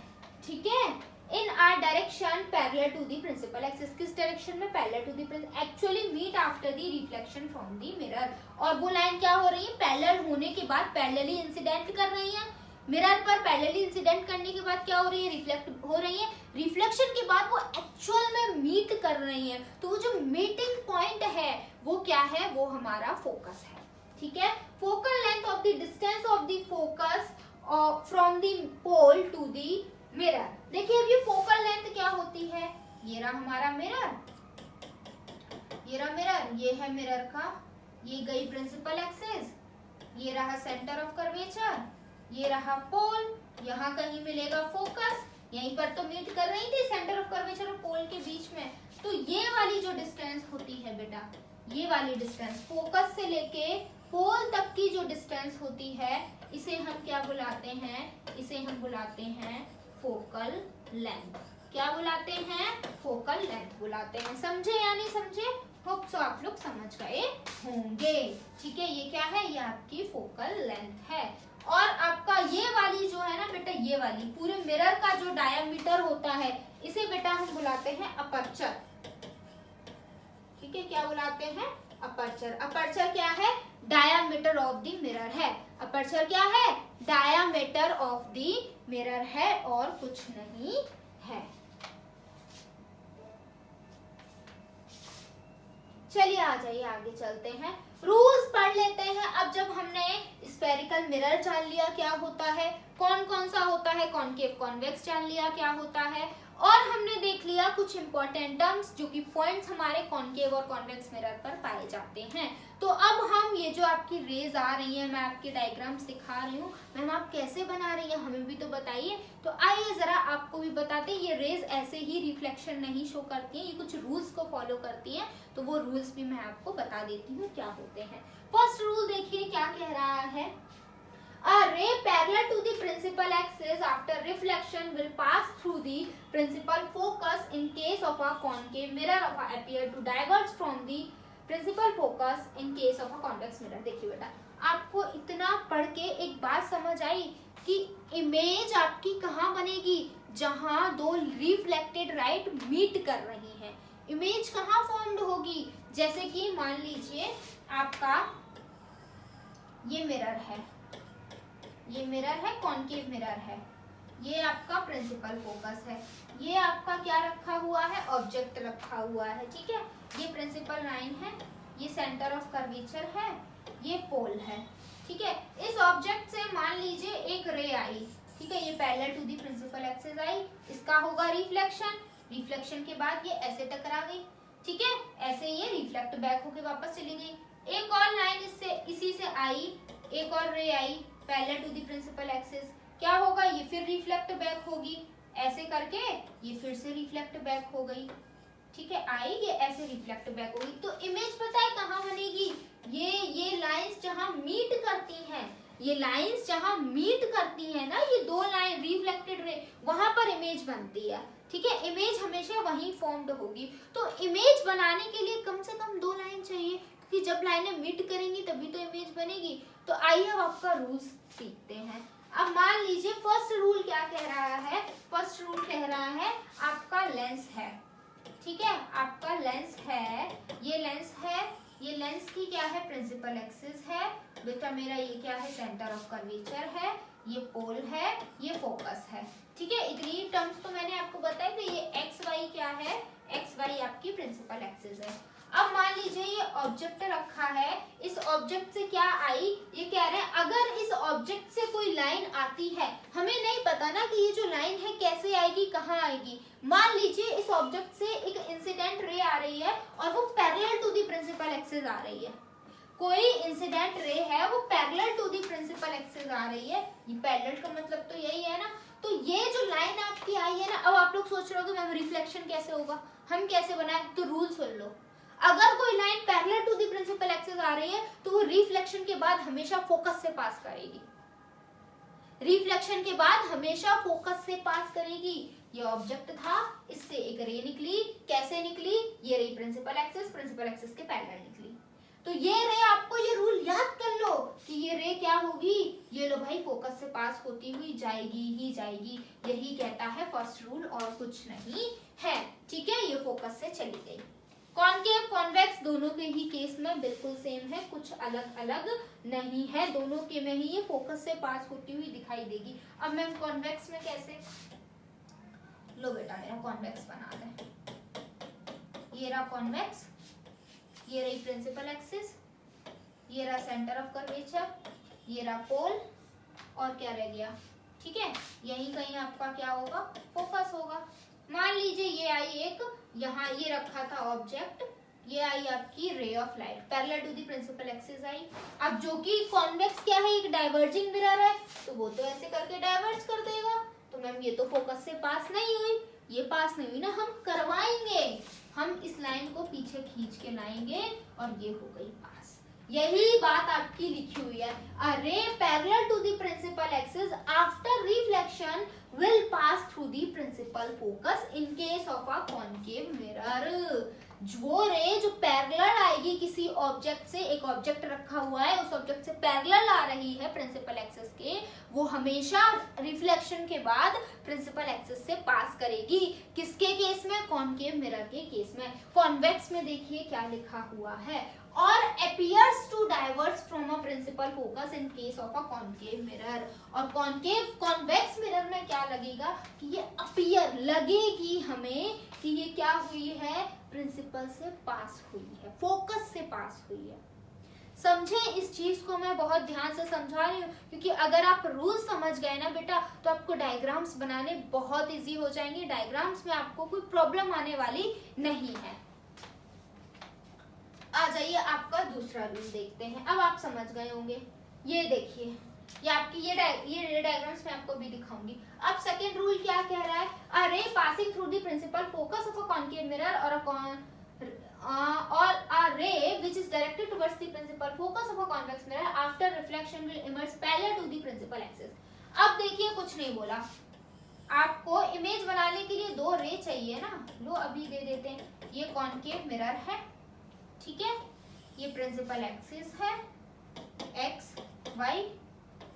ठीक है, in are direction parallel to the principal axis. किस डायरेक्शन में, parallel to the actually meet after the reflection from the mirror. और वो लाइन क्या हो रही है, पैरेलल होने के बाद पैरेलली इंसिडेंट कर रही है, मिरर पर पैरेलली इंसिडेंट करने के बाद क्या हो रही है, रिफ्लेक्ट हो रही है, रिफ्लेक्शन के बाद वो एक्चुअल में मीट कर रही है। तो वो जो मीटिंग पॉइंट है वो क्या है, वो हमारा फोकस है, ठीक है। Focal length of the distance of the focus from the pole to the mirror. देखिए अब ये फोकल लेंथ क्या होती है, ये रहा हमारा मिरर, ये रहा मिरर, ये है मिरर का, ये गई प्रिंसिपल एक्सिस, ये रहा सेंटर ऑफ कर्वेचर, ये रहा पोल, यहाँ कहीं मिलेगा फोकस, यहीं पर तो मीट कर रही थी सेंटर ऑफ कर्वेचर और पोल के बीच में। तो ये वाली जो डिस्टेंस होती है बेटा, ये वाली डिस्टेंस फोकस से लेके पोल तक की जो डिस्टेंस होती है इसे हम क्या बुलाते हैं, इसे हम बुलाते हैं फोकल लेंथ। क्या बुलाते हैं, फोकल लेंथ बुलाते हैं। समझे या नहीं समझे, होप सो आप लोग समझ गए होंगे, ठीक है। ये क्या है, ये आपकी फोकल लेंथ है। और आपका ये वाली जो है ना बेटा, ये वाली पूरे मिरर का जो डायामीटर होता है इसे बेटा हम बुलाते हैं अपर्चर, ठीक है। क्या बुलाते हैं, अपर्चर। अपर्चर क्या है, डायामीटर ऑफ द मिरर है। अपर्चर क्या है, डायामीटर ऑफ द मिरर है और कुछ नहीं है। चलिए आ जाइए आगे चलते हैं, रूल्स पढ़ लेते हैं। अब जब हमने स्फेरिकल मिरर जान लिया क्या होता है, कौन कौन सा होता है, कॉनकेव कॉन्वेक्स जान लिया क्या होता है, और हमने देख लिया कुछ इंपॉर्टेंट टर्म्स जो कि पॉइंट्स हमारे कॉनकेव और कॉन्वेक्स मिरर पर पाए जाते हैं। तो अब हम ये जो आपकी रेज आ रही है, मैं आपके डायग्राम्स दिखा रही हूँ, मैम आप कैसे बना रही है हमें भी तो बताइए। तो आइए जरा आपको भी बताते हैं, ये रेज ऐसे ही रिफ्लेक्शन नहीं शो करती है, ये कुछ रूल्स को फॉलो करती है। तो वो रूल्स भी मैं आपको बता देती हूँ क्या होते हैं। फर्स्ट रूल देखिए क्या कह रहा है, A ray parallel to the principal axis after reflection will pass through the principal focus in case of a concave mirror or appear to diverge from the principal focus in case of a convex mirror। देखिए बेटा, आपको इतना पढ़ के एक बात समझ आई कि इमेज आपकी कहाँ बनेगी, जहाँ दो रिफ्लेक्टेड लाइट मीट कर रही हैं। इमेज कहाँ फॉर्म्ड होगी, जैसे कि मान लीजिए आपका ये मिरर है, ये मिरर है, कॉनकेव मिरर है, ये आपका प्रिंसिपल फोकस है, ये आपका क्या रखा हुआ है, ऑब्जेक्ट रखा हुआ है, ठीक है। ये प्रिंसिपल लाइन है, ये सेंटर ऑफ कर्वेचर है, ये पोल है, ठीक है। इस ऑब्जेक्ट से मान लीजिए एक रे आई, ठीक है, ये parallel to the principal axis आई, इसका होगा रिफ्लेक्शन, रिफ्लेक्शन के बाद ये ऐसे टकरा गई, ठीक है, ऐसे ये रिफ्लेक्ट बैक होके वापस चली गई। एक और लाइन इससे इसी से आई, एक और रे आई parallel to the principal axis, क्या होगा, ये फिर रिफ्लेक्ट बैक होगी, ऐसे करके ये फिर से रिफ्लेक्ट बैक हो गई, ठीक है, आई ये ऐसे रिफ्लेक्ट बैक होगी। तो इमेज पता है कहाँ बनेगी, ये लाइंस जहाँ मीट करती हैं, ये लाइंस जहाँ मीट करती हैं ना, ये दो लाइन रिफ्लेक्टेड रे, वहां पर इमेज बनती है, ठीक है। इमेज हमेशा वहीं फॉर्म्ड होगी। तो इमेज बनाने के लिए कम से कम दो लाइन चाहिए, क्योंकि जब लाइनें मीट करेंगी तभी तो इमेज बनेगी। तो आइए अब आपका रूल्स सीखते हैं। अब मान लीजिए फर्स्ट रूल क्या कह रहा है, फर्स्ट रूल कह रहा है आपका लेंस है, ठीक है, आपका लेंस है, ये लेंस है, ये लेंस की क्या है, प्रिंसिपल एक्सिस है बेटा मेरा, ये क्या है, सेंटर ऑफ कर्वेचर है, ये पोल है, ये फोकस है, ठीक है। इतनी टर्म्स तो मैंने आपको बताई थी। ये एक्स वाई क्या है, एक्स वाई आपकी प्रिंसिपल एक्सिस है। अब मान लीजिए ये ऑब्जेक्ट रखा है, इस ऑब्जेक्ट से क्या आई, ये कह रहे हैं अगर इस ऑब्जेक्ट से कोई लाइन आती है, हमें नहीं पता ना कि ये जो लाइन है कैसे आएगी, कहाँ आएगी। मान लीजिए इस ऑब्जेक्ट से एक इंसिडेंट रे आ रही है और वो parallel to the principal axis आ रही है, कोई इंसिडेंट रे है वो parallel to the principal axis आ रही है, ये पैरेलल का मतलब तो यही है ना। तो ये जो लाइन आपकी आई है ना, अब आप लोग सोच रहे हो कि मैम रिफ्लेक्शन कैसे होगा, हम कैसे बनाए, तो रूल सुन लो। अगर कोई line parallel to the principal axis आ रही है तो वो रिफ्लेक्शन के बाद हमेशा फोकस से पास करेगी, रिफ्लेक्शन के बाद हमेशा फोकस से पास करेगी। ये ऑब्जेक्ट था, इससे एक रे निकली, कैसे निकली, ये रे प्रिंसिपल एक्सिस के पैरेलल निकली। तो ये रे, आपको ये रूल याद कर लो कि ये रे क्या होगी, ये लो भाई, फोकस से पास होती हुई जाएगी ही जाएगी। यही कहता है फर्स्ट रूल और कुछ नहीं है, ठीक है। ये फोकस से चली गई। कॉनकेव कॉन्वेक्स दोनों के ही केस में बिल्कुल सेम है, कुछ अलग अलग नहीं है, दोनों के में ही ये फोकस से पास होती हुई दिखाई देगी। अब मैम कॉन्वेक्स में कैसे, लो बेटा मेरा कॉन्वेक्स बना दे। ये रहा कॉन्वेक्स, ये रही प्रिंसिपल एक्सिस, ये रहा सेंटर ऑफ कर्वेचर, ये रहा पोल, और क्या रह गया, ठीक है, यही कहीं आपका क्या होगा, फोकस होगा। मान लीजिए ये आई एक, यहाँ ये रखा था ऑब्जेक्ट, ये आई आपकी ray of light parallel to the principal axis आई। अब जो कि कॉन्वेक्स क्या है, एक डाइवर्जिंग मिरर है, तो वो तो ऐसे करके डाइवर्ज कर देगा। तो मैम ये तो फोकस से पास नहीं हुई, ये पास नहीं हुई ना, हम करवाएंगे, हम इस लाइन को पीछे खींच के लाएंगे और ये हो गई पास। यही बात आपकी लिखी हुई है, a ray parallel to the principal axis after reflection will pass through the principal focus in case of a concave mirror। वो रे जो पैरेलल आएगी किसी ऑब्जेक्ट से, एक ऑब्जेक्ट रखा हुआ है, उस ऑब्जेक्ट से पैरेलल आ रही है प्रिंसिपल एक्सिस के, वो हमेशा रिफ्लेक्शन के बाद प्रिंसिपल एक्सिस से पास करेगी। किसके केस में, कॉनकेव मिरर के केस में। कॉन्वेक्स में देखिए क्या लिखा हुआ है, और appears to diverge from a principal focus in case of a concave mirror। और कॉनकेव कॉन्वेक्स मिरर में क्या लगेगा कि ये अपीयर लगेगी हमें कि ये क्या हुई है, प्रिंसिपल से पास हुई है, फोकस से पास हुई है। समझे, इस चीज को मैं बहुत ध्यान से समझा रही हूँ, क्योंकि अगर आप रूल समझ गए ना बेटा तो आपको डायग्राम्स बनाने बहुत इजी हो जाएंगे। डायग्राम्स में आपको कोई प्रॉब्लम आने वाली नहीं है। आ जाइए आपका दूसरा रूल देखते हैं। अब आप समझ गए होंगे, ये देखिए, ये आपकी ये डायग्राम्स में आपको भी दिखाऊंगी। अब सेकंड रूल क्या कह रहा है, a ray passing through the principal focus of a concave mirror और a ray which is directed towards the principal focus of a convex mirror after reflection will emerge parallel to the principal axis। अब देखिए कुछ नहीं बोला, आपको image बनाने के लिए दो रे चाहिए ना, लो अभी दे देते हैं। ये कॉनकेव मिरर है, ठीक है, ये प्रिंसिपल एक्सिस है एक्स वाई,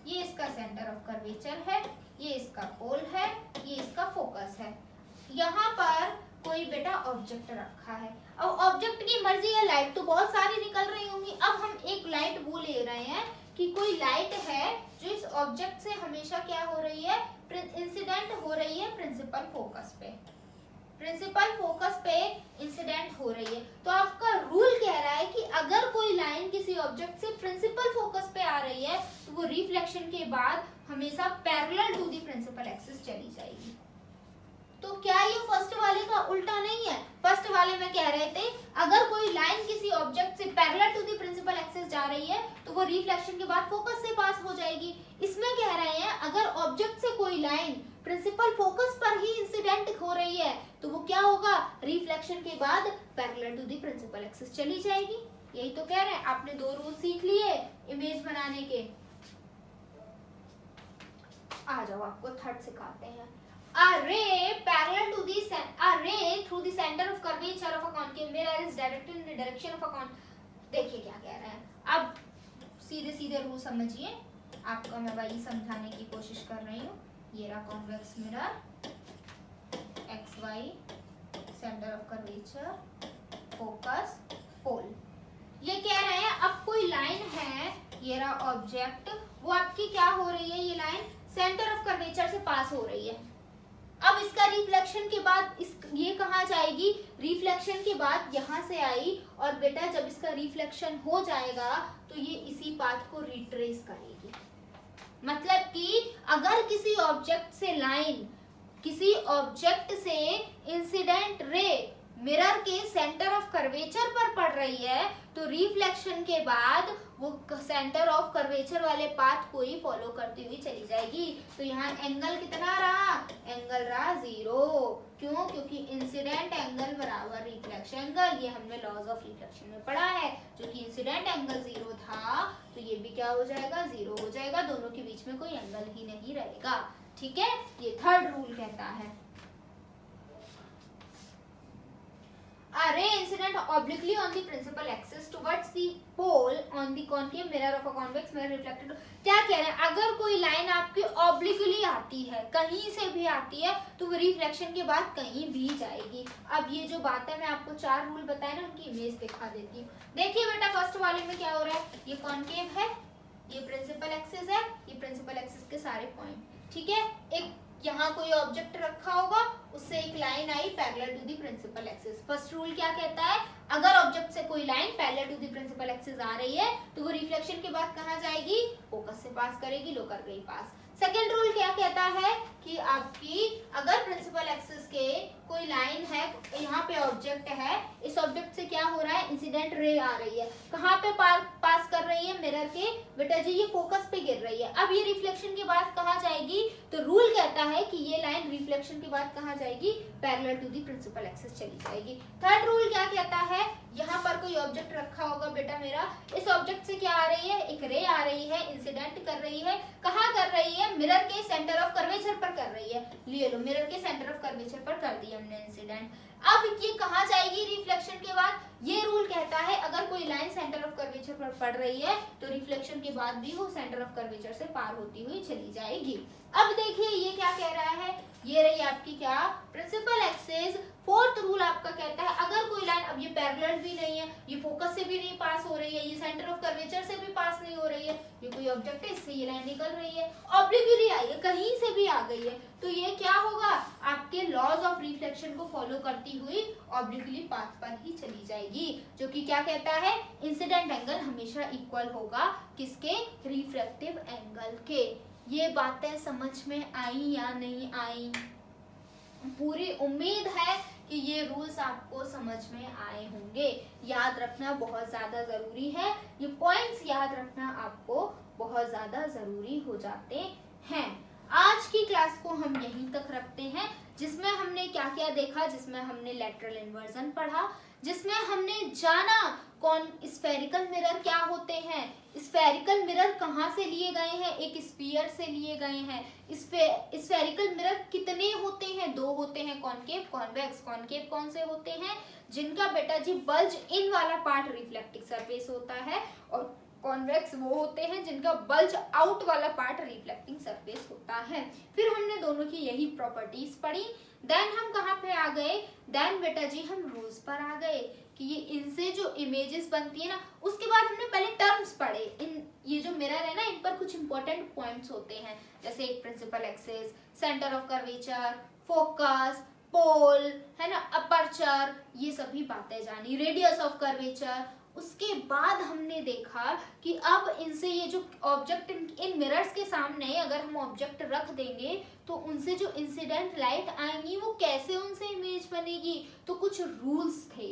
ये इसका सेंटर ऑफ कर्वेचर है, ये इसका पोल है, ये इसका फोकस है। यहाँ पर कोई बेटा ऑब्जेक्ट रखा है। अब ऑब्जेक्ट की मर्जी है, लाइट तो बहुत सारी निकल रही होंगी। अब हम एक लाइट वो ले रहे हैं कि कोई लाइट है जो इस ऑब्जेक्ट से हमेशा क्या हो रही है, इंसिडेंट हो रही है प्रिंसिपल फोकस पे, प्रिंसिपल फोकस पे इंसिडेंट हो रही है। तो आपका रूल कह रहा है कि अगर कोई लाइन किसी ऑब्जेक्ट से प्रिंसिपल फोकस पे आ रही है तो वो रिफ्लेक्शन के बाद हमेशा parallel to the principal axis चली जाएगी। तो क्या ये फर्स्ट वाले का उल्टा नहीं है? फर्स्ट वाले में कह रहे थे अगर कोई लाइन किसी ऑब्जेक्ट से parallel to the principal axis जा रही है तो वो रिफ्लेक्शन के बाद फोकस से पास हो जाएगी। इसमें कह रहे हैं अगर ऑब्जेक्ट से कोई लाइन प्रिंसिपल फोकस पर ही इंसिडेंट हो रही है तो वो क्या होगा, रिफ्लेक्शन के बाद parallel to the principal axis चली जाएगी। यही तो कह रहे हैं। आपने दो रूल सीख लिए इमेज बनाने के। आ जाओ आपको थर्ड सिखाते हैं। A ray parallel to the a ray through the center of curvature of a concave mirror is directed in the direction of a देखिए क्या कह रहा है। अब सीधे सीधे रूल समझिए, आपको मैं वही समझाने की कोशिश कर रही हूँ। ये रहा convex mirror, X Y, centre of curvature, focus, pole. ये कह रहे हैं अब कोई लाइन है, ये रहा ऑब्जेक्ट, वो आपकी क्या हो रही है, ये लाइन सेंटर ऑफ कर्वेचर से पास हो रही है। अब इसका रिफ्लेक्शन के बाद ये कहाँ जाएगी, रिफ्लेक्शन के बाद यहाँ से आई और बेटा जब इसका रिफ्लेक्शन हो जाएगा तो ये इसी पाथ को रिट्रेस करेगी। मतलब कि अगर किसी ऑब्जेक्ट से लाइन, किसी ऑब्जेक्ट से इंसिडेंट रे मिरर के सेंटर ऑफ कर्वेचर पर पड़ रही है तो रिफ्लेक्शन के बाद वो सेंटर ऑफ कर्वेचर वाले पाथ को ही फॉलो करती हुई चली जाएगी। तो यहाँ एंगल कितना रहा, एंगल रहा 0। क्यों? क्योंकि इंसिडेंट एंगल बराबर रिफ्लेक्शन एंगल, ये हमने लॉज ऑफ रिफ्लेक्शन में पढ़ा है। जो कि इंसिडेंट एंगल 0 था तो ये भी क्या हो जाएगा, 0 हो जाएगा। दोनों के बीच में कोई एंगल ही नहीं रहेगा। ठीक है, ये थर्ड रूल कहता है a ray incident obliquely on the principal axis towards the pole on the concave mirror of a convex mirror reflected। क्या कह रहे हैं, अगर कोई लाइन आपकी ऑब्लिकली आती है, कहीं से भी आती है, तो वो रिफ्लेक्शन के बाद कहीं भी जाएगी। अब ये जो बात है मैं आपको 4 रूल बताए ना, उनकी इमेज दिखा देती हूँ। देखिए बेटा, फर्स्ट वाले में क्या हो रहा है, ये कॉन्केव है, ये प्रिंसिपल एक्सिस है, ये प्रिंसिपल एक्सिस के सारे पॉइंट। ठीक है, एक यहाँ कोई ऑब्जेक्ट रखा होगा, उससे एक लाइन आई parallel to the principal axis. First rule क्या कहता है, अगर ऑब्जेक्ट से कोई line parallel to the principal axis आ रही है तो वो रिफ्लेक्शन के बाद कहाँ जाएगी, फोकस से पास करेगी, लो कर गई पास। सेकेंड रूल क्या कहता है कि आपकी अगर प्रिंसिपल एक्सिस के कोई लाइन है, यहाँ पे ऑब्जेक्ट है, इस ऑब्जेक्ट से क्या हो रहा है, इंसिडेंट रे आ रही है, कहाँ पे पास कर रही है, मिरर के, बेटा जी ये फोकस पे गिर रही है। अब ये रिफ्लेक्शन के बाद कहाँ जाएगी, तो रूल कहता है कि ये लाइन रिफ्लेक्शन के बाद कहाँ जाएगी, parallel to the principal axis चली जाएगी। थर्ड रूल क्या कहता है, यहाँ पर कोई ऑब्जेक्ट रखा होगा बेटा मेरा, इस ऑब्जेक्ट से क्या आ रही है, एक रे आ रही है, इंसिडेंट कर रही है, कहाँ कर रही है, मिरर के सेंटर ऑफ कर्वेचर पर कर रही है। ले लो, मिरर के सेंटर ऑफ कर्वेचर पर कर दिया हमने इंसिडेंट। अब ये कहाँ जाएगी रिफ्लेक्शन के बाद, ये रूल कहता है अगर कोई लाइन सेंटर ऑफ कर्वेचर पर पड़ रही है तो रिफ्लेक्शन के बाद भी वो सेंटर ऑफ कर्वेचर से पार होती हुई चली जाएगी। अब देखिए ये क्या कह रहा है, ये रही आपकी क्या, प्रिंसिपल एक्सिस। फोर्थ रूल आपका कहता है अगर कोई लाइन, अब ये पैरेलल भी नहीं है, ये फोकस से भी नहीं पास हो रही है, ये सेंटर ऑफ कर्वेचर से भी पास नहीं हो रही है, ये कोई ऑब्जेक्ट है, इससे ये लाइन निकल रही है, ऑब्लिक्वली आई है, कहीं से भी आ गई है, तो ये क्या होगा, आपके लॉज ऑफ रिफ्लेक्शन को फॉलो करती हुई ऑब्लिक्वली पाथ पर ही चली जाएगी। जो कि क्या कहता है, इंसिडेंट एंगल हमेशा इक्वल होगा किसके, रिफ्रैक्टिव एंगल के। ये बातें समझ में आई या नहीं आई? पूरी उम्मीद है कि ये रूल्स आपको समझ में आए होंगे। याद रखना बहुत ज्यादा जरूरी है, ये पॉइंट्स याद रखना आपको बहुत ज्यादा जरूरी हो जाते हैं। आज की क्लास को हम यहीं तक रखते हैं, जिसमें हमने क्या क्या देखा, जिसमें हमने लेटरल इन्वर्जन पढ़ा, जिसमें हमने जाना कौन स्फेरिकल मिरर क्या होते हैं, स्फेरिकल मिरर कहाँ से लिए गए हैं, एक स्फीयर से लिए गए हैं। स्फेरिकल मिरर कितने होते हैं, 2 होते हैं, कॉनकेव कॉन्वेक्स। कॉनकेव कौन से होते हैं, जिनका बेटा जी बल्ज इन वाला पार्ट रिफ्लेक्टिंग सरफेस होता है, और कॉन्वेक्स वो होते हैं जिनका बल्ज आउट वाला पार्ट रिफ्लेक्टिंग सरफेस होता है। फिर हमने दोनों की यही प्रॉपर्टीज पढ़ी। देन हम कहाँ पे आ गए, देन बेटा जी हम रूल्स पर आ गए कि ये इनसे जो इमेजेस बनती है ना, उसके बाद हमने पहले टर्म्स पढ़े। इन ये जो मिरर है ना, इन पर कुछ इंपॉर्टेंट पॉइंट्स होते हैं, जैसे एक principal axis, centre of curvature, focus, pole है ना, अपर्चर, ये सभी बातें जानी, रेडियस ऑफ कर्वेचर। उसके बाद हमने देखा कि अब इनसे ये जो ऑब्जेक्ट इन मिरर्स के सामने अगर हम ऑब्जेक्ट रख देंगे तो उनसे जो इंसिडेंट लाइट आएंगी वो कैसे उनसे इमेज बनेगी। तो कुछ रूल्स थे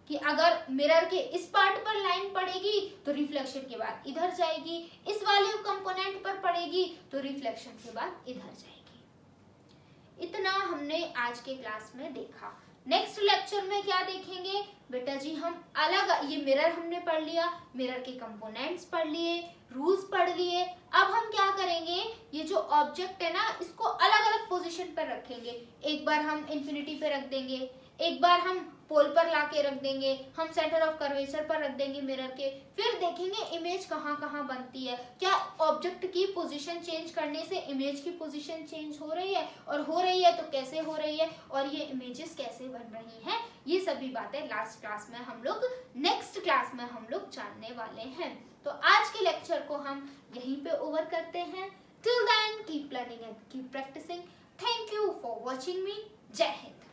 कि अगर मिरर के इस पार्ट पर लाइन पड़ेगी तो रिफ्लेक्शन के बाद इधर जाएगी, इस वाले कंपोनेंट पर पड़ेगी तो रिफ्लेक्शन के बाद इधर जाएगी। इतना हमने आज के क्लास में देखा। नेक्स्ट लेक्चर में क्या देखेंगे बेटा जी, हम अलग, ये मिरर हमने पढ़ लिया, मिरर के कंपोनेंट्स पढ़ लिए, रूल्स पढ़ लिए। अब हम क्या करेंगे, ये जो ऑब्जेक्ट है ना, इसको अलग अलग पोजीशन पर रखेंगे। एक बार हम इंफिनिटी पे रख देंगे, एक बार हम पोल पर लाके रख देंगे, हम सेंटर ऑफ कर्वेचर पर रख देंगे मिरर के। फिर देखेंगे इमेज कहाँ कहाँ बनती है, क्या ऑब्जेक्ट की पोजीशन चेंज करने से इमेज की पोजीशन चेंज हो रही है, और हो रही है तो कैसे हो रही है, और ये इमेजेस कैसे बन रही हैं। ये सभी बातें लास्ट क्लास में हम लोग, नेक्स्ट क्लास में हम लोग जानने वाले हैं। तो आज के लेक्चर को हम यहीं पे ओवर करते हैं। Till then keep learning and keep practising. Thank you for watching me. जय हिंद।